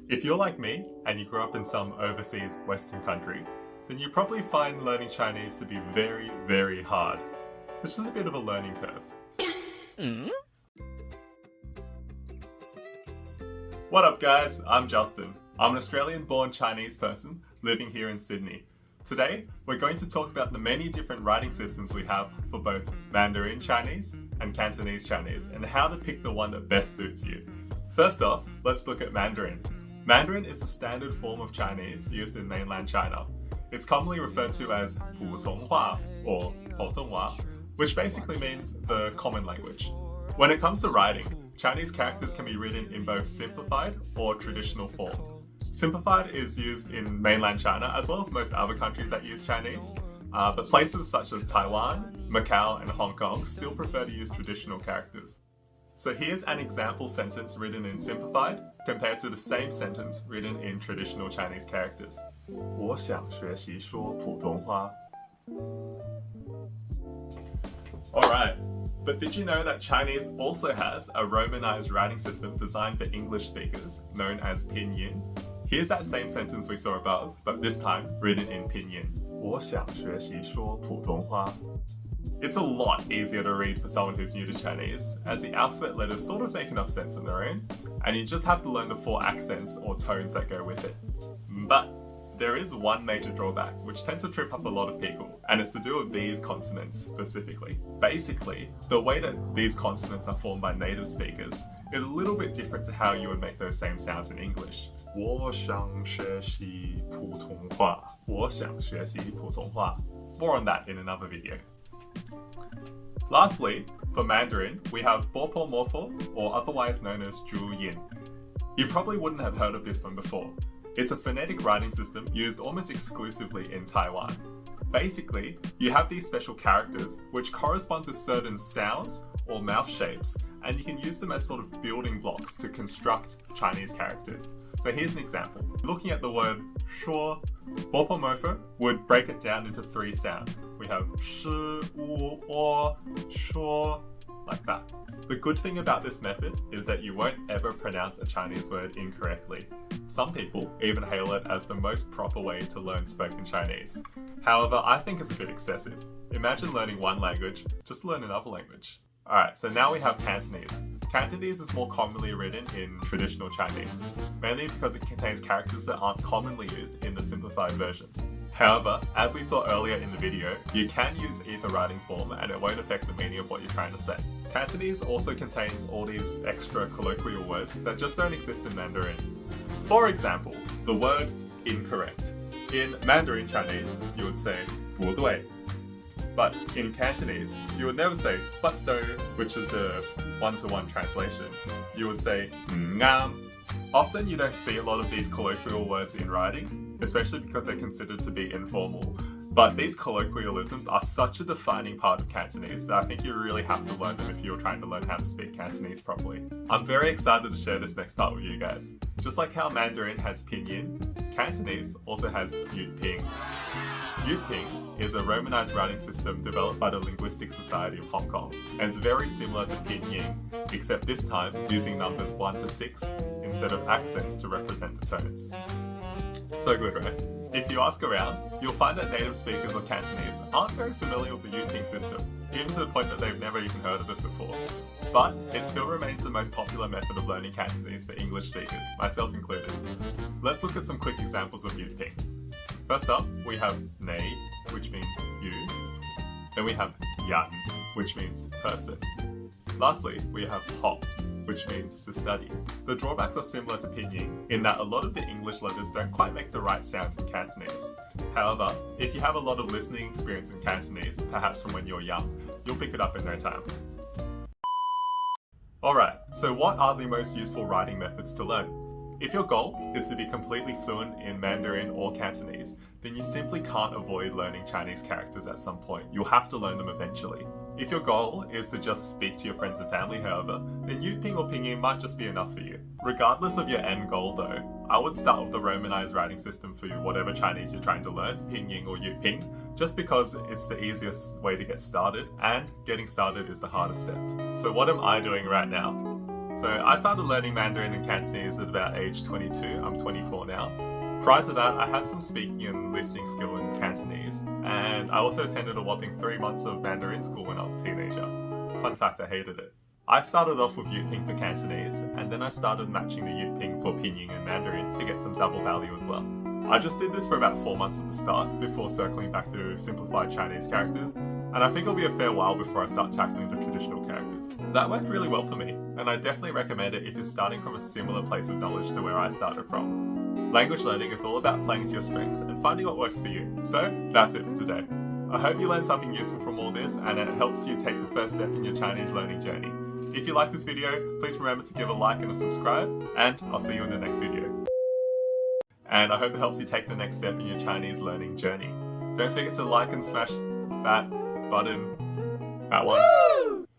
If you're like me and you grew up in some overseas Western country, then you probably find learning Chinese to be very, very hard. It's just a bit of a learning curve. What up guys, I'm Justin. I'm an Australian-born Chinese person living here in Sydney. Today, we're going to talk about the many different writing systems we have for both Mandarin Chinese and Cantonese Chinese and how to pick the one that best suits you. First off, let's look at Mandarin. Mandarin is the standard form of Chinese used in mainland China. It's commonly referred to as 普通话 or 普通话, which basically means the common language. When it comes to writing, Chinese characters can be written in both simplified or traditional form. Simplified is used in mainland China as well as most other countries that use Chinese, but places such as Taiwan, Macau and Hong Kong still prefer to use traditional characters. So here's an example sentence written in simplified compared to the same sentence written in traditional Chinese characters. 我想学习说普通话. Alright, but did you know that Chinese also has a romanized writing system designed for English speakers, known as pinyin? Here's that same sentence we saw above, but this time written in pinyin. 我想学习说普通话. It's a lot easier to read for someone who's new to Chinese, as the alphabet letters sort of make enough sense on their own, and you just have to learn the 4 accents or tones that go with it. But there is one major drawback, which tends to trip up a lot of people, and it's to do with these consonants specifically. Basically, the way that these consonants are formed by native speakers is a little bit different to how you would make those same sounds in English. 我想学习普通话. 我想学习普通话. More on that in another video. Lastly, for Mandarin, we have Bopomorpho, or otherwise known as Zhuyin. You probably wouldn't have heard of this one before. It's a phonetic writing system used almost exclusively in Taiwan. Basically, you have these special characters which correspond to certain sounds or mouth shapes, and you can use them as sort of building blocks to construct Chinese characters. So here's an example. Looking at the word shuo, Bopomorpho would break it down into 3 sounds. We have shi, wu, o, shuo, like that. The good thing about this method is that you won't ever pronounce a Chinese word incorrectly. Some people even hail it as the most proper way to learn spoken Chinese. However, I think it's a bit excessive. Imagine learning one language, just learn another language. Alright, so now we have Cantonese. Cantonese is more commonly written in traditional Chinese, mainly because it contains characters that aren't commonly used in the simplified version. However, as we saw earlier in the video, you can use either writing form and it won't affect the meaning of what you're trying to say. Cantonese also contains all these extra colloquial words that just don't exist in Mandarin. For example, the word incorrect. In Mandarin Chinese, you would say 不对. But in Cantonese, you would never say 不对, which is the one-to-one translation. You would say 啱. Often you don't see a lot of these colloquial words in writing, especially because they're considered to be informal. But these colloquialisms are such a defining part of Cantonese that I think you really have to learn them if you're trying to learn how to speak Cantonese properly. I'm very excited to share this next part with you guys. Just like how Mandarin has pinyin, Cantonese also has Yutping. Yutping is a romanized writing system developed by the Linguistic Society of Hong Kong, and it's very similar to pinyin, except this time using numbers 1 to 6 instead of accents to represent the tones. So good, right? If you ask around, you'll find that native speakers of Cantonese aren't very familiar with the Yutping system, even to the point that they've never even heard of it before. But it still remains the most popular method of learning Cantonese for English speakers, myself included. Let's look at some quick examples of Yutping. First up, we have nei, which means you. Then we have yan, which means person. Lastly, we have hop, which means to study. The drawbacks are similar to pinyin in that a lot of the English letters don't quite make the right sounds in Cantonese. However, if you have a lot of listening experience in Cantonese, perhaps from when you're young, you'll pick it up in no time. Alright, so what are the most useful writing methods to learn? If your goal is to be completely fluent in Mandarin or Cantonese, then you simply can't avoid learning Chinese characters at some point. You'll have to learn them eventually. If your goal is to just speak to your friends and family, however, then Yutping or Pinyin might just be enough for you. Regardless of your end goal though, I would start with the romanized writing system for whatever Chinese you're trying to learn, Pinyin or Yutping, just because it's the easiest way to get started, and getting started is the hardest step. So what am I doing right now? So I started learning Mandarin and Cantonese at about age 22. I'm 24 now. Prior to that, I had some speaking and listening skill in Cantonese, and I also attended a whopping 3 months of Mandarin school when I was a teenager. Fun fact, I hated it. I started off with Yutping for Cantonese, and then I started matching the Yutping for Pinyin and Mandarin to get some double value as well. I just did this for about 4 months at the start before circling back to simplified Chinese characters, and I think it'll be a fair while before I start tackling the traditional characters. That worked really well for me, and I definitely recommend it if you're starting from a similar place of knowledge to where I started from. Language learning is all about playing to your strengths and finding what works for you. So that's it for today. I hope you learned something useful from all this and it helps you take the first step in your Chinese learning journey. If you like this video, please remember to give a like and a subscribe, and I'll see you in the next video. And I hope it helps you take the next step in your Chinese learning journey. Don't forget to like and smash that button, that one.